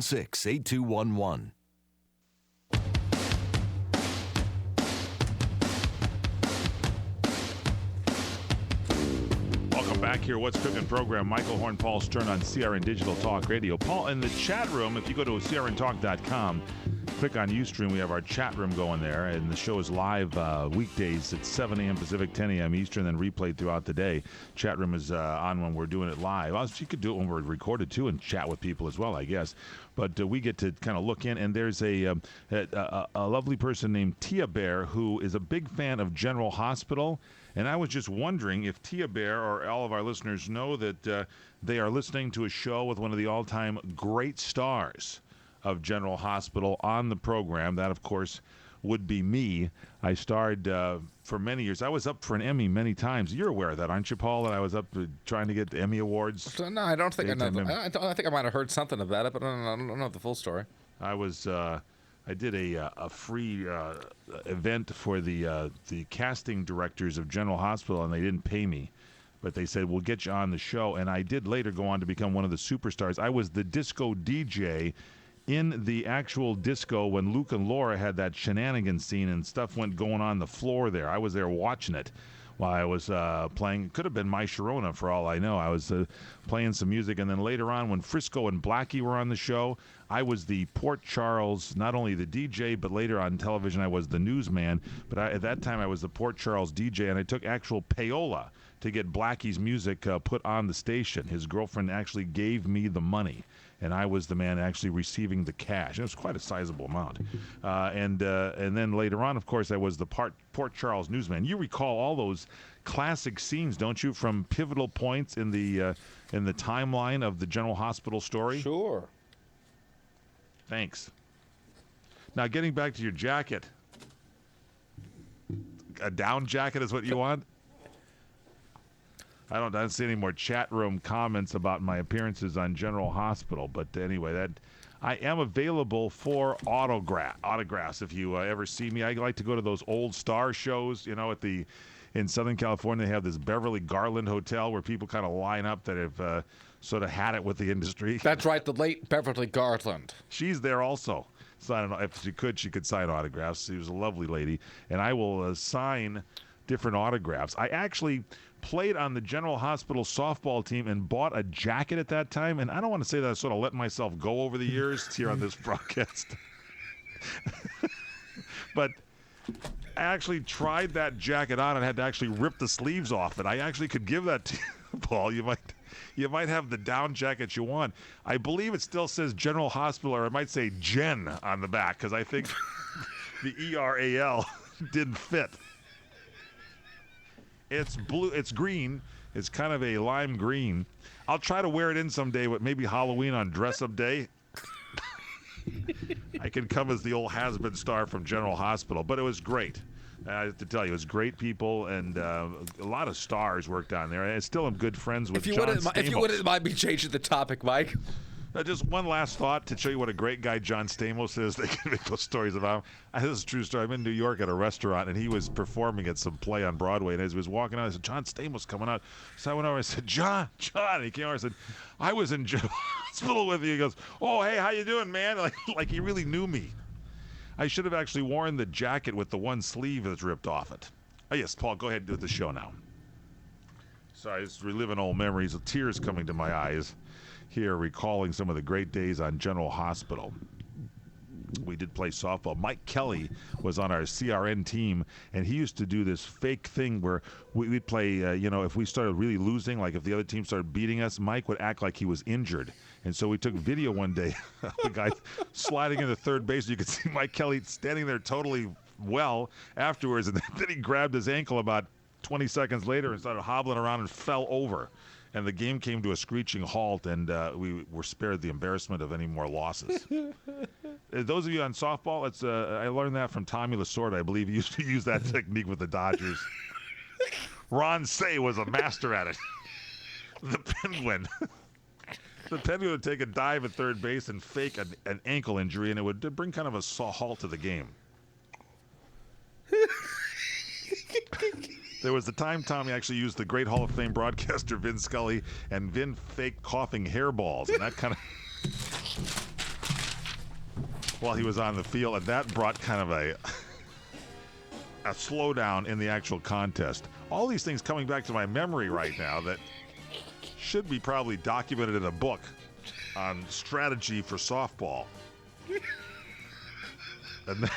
8211. Welcome back here. What's Cooking program. Michael Horn, Paul Stern on CRN Digital Talk Radio. Paul, in the chat room, if you go to crntalk.com, click on Ustream, we have our chat room going there, and the show is live weekdays at 7 a.m. Pacific, 10 a.m. Eastern, then replayed throughout the day. Chat room is on when we're doing it live. Well, you could do it when we're recorded, too, and chat with people as well, I guess. But we get to kind of look in, and there's a lovely person named Tia Bear who is a big fan of General Hospital. And I was just wondering if Tia Bear or all of our listeners know that they are listening to a show with one of the all-time great stars of General Hospital on the program. That, of course, would be me. I starred for many years. I was up for an Emmy many times. You're aware of that, aren't you, Paul? That I was up trying to get the Emmy Awards. No, I don't think I know. I think I might have heard something about it, but I don't know the full story. I was. I did a free event for the casting directors of General Hospital, and they didn't pay me. But they said, we'll get you on the show. And I did later go on to become one of the superstars. I was the disco DJ in the actual disco when Luke and Laura had that shenanigans scene and stuff went going on the floor there. I was there watching it while I was playing. Could have been My Sharona for all I know. I was playing some music. And then later on, when Frisco and Blackie were on the show, I was the Port Charles, not only the DJ, but later on television I was the newsman. But at that time I was the Port Charles DJ, and I took actual payola to get Blackie's music put on the station. His girlfriend actually gave me the money, and I was the man actually receiving the cash. It was quite a sizable amount. And then later on, of course, I was the Port Charles newsman. You recall all those classic scenes, don't you, from pivotal points in the timeline of the General Hospital story? Sure. Thanks. Now, getting back to your jacket. A down jacket is what you want? I don't see any more chat room comments about my appearances on General Hospital, but anyway, that I am available for autographs. If you ever see me, I like to go to those old star shows. You know, in Southern California, they have this Beverly Garland Hotel where people kind of line up that have sort of had it with the industry. That's right, the late Beverly Garland. She's there also. So I don't know if she could sign autographs. She was a lovely lady, and I will sign different autographs. I actually played on the General Hospital softball team and bought a jacket at that time, and I don't want to say that I sort of let myself go over the years here on this broadcast. But I actually tried that jacket on and had to actually rip the sleeves off it. I actually could give that to you, Paul. You might have the down jacket you want. I believe it still says General Hospital, or it might say Gen on the back, because I think the ERAL didn't fit. It's blue. It's green. It's kind of a lime green. I'll try to wear it in someday, but maybe Halloween on dress-up day. I can come as the old has-been star from General Hospital, but it was great. I have to tell you, it was great people, and a lot of stars worked on there. I still am good friends with John Stamos. If you wouldn't mind me changing the topic, Mike. Just one last thought to show you what a great guy John Stamos is. They can make those stories about him. This is a true story. I'm in New York at a restaurant, and he was performing at some play on Broadway. And as he was walking out, I said, John Stamos coming out. So I went over and I said, John. And he came over and said, I was in General Hospital with you. He goes, oh, hey, how you doing, man? Like he really knew me. I should have actually worn the jacket with the one sleeve that's ripped off it. Oh, yes, Paul, go ahead and do the show now. Sorry, just reliving old memories with tears coming to my eyes here, recalling some of the great days on General Hospital. We did play softball. Mike Kelly was on our CRN team, and he used to do this fake thing where we'd play, if we started really losing, like if the other team started beating us, Mike would act like he was injured. And so we took video one day of the guy sliding into third base. You could see Mike Kelly standing there totally well afterwards, and then he grabbed his ankle about 20 seconds later and started hobbling around and fell over. And the game came to a screeching halt, and we were spared the embarrassment of any more losses. Those of you on softball, I learned that from Tommy Lasorda. I believe he used to use that technique with the Dodgers. Ron Say was a master at it. The Penguin. The Penguin would take a dive at third base and fake an ankle injury, and it would bring kind of a halt to the game. There was the time Tommy actually used the great Hall of Fame broadcaster Vin Scully, and Vin faked coughing hairballs, and that kind of while he was on the field, and that brought kind of a slowdown in the actual contest. All these things coming back to my memory right now that should be probably documented in a book on strategy for softball. And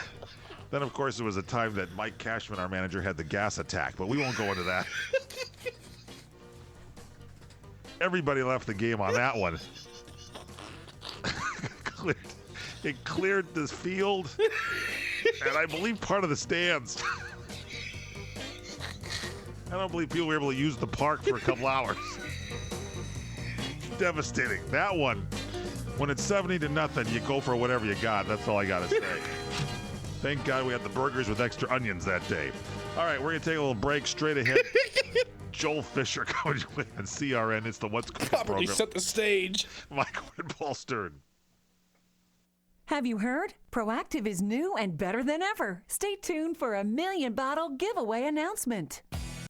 then, of course, there was a time that Mike Cashman, our manager, had the gas attack, but we won't go into that. Everybody left the game on that one. It cleared this field, and I believe part of the stands. I don't believe people were able to use the park for a couple hours. Devastating. That one, when it's 70-0, you go for whatever you got. That's all I got to say. Thank God we had the burgers with extra onions that day. All right, we're going to take a little break. Straight ahead, Joel Fisher coming on CRN. It's the What's Cooking Properly program. set the stage. Mike and Paul Stern. Have you heard? Proactive is new and better than ever. Stay tuned for a 1 million bottle giveaway announcement.